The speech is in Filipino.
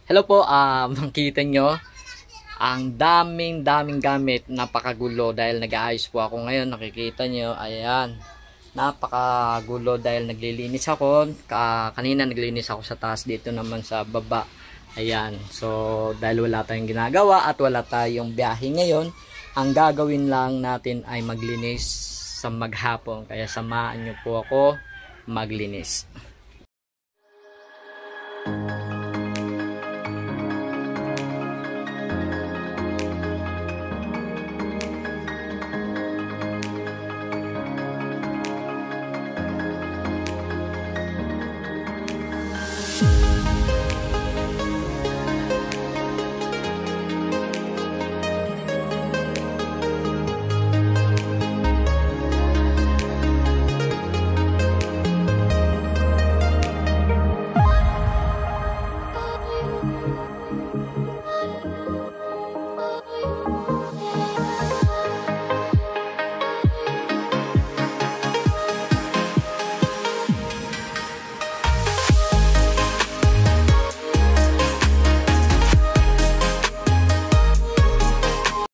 Hello po, makikita nyo ang daming gamit, napakagulo dahil nag-aayos po ako ngayon. Nakikita nyo, ayan, napakagulo dahil naglilinis ako. Kanina naglinis ako sa taas, dito naman sa baba. Ayan, so dahil wala tayong ginagawa at wala tayong biyahe ngayon, ang gagawin lang natin ay maglinis sa maghapon. Kaya samahan nyo po ako maglinis.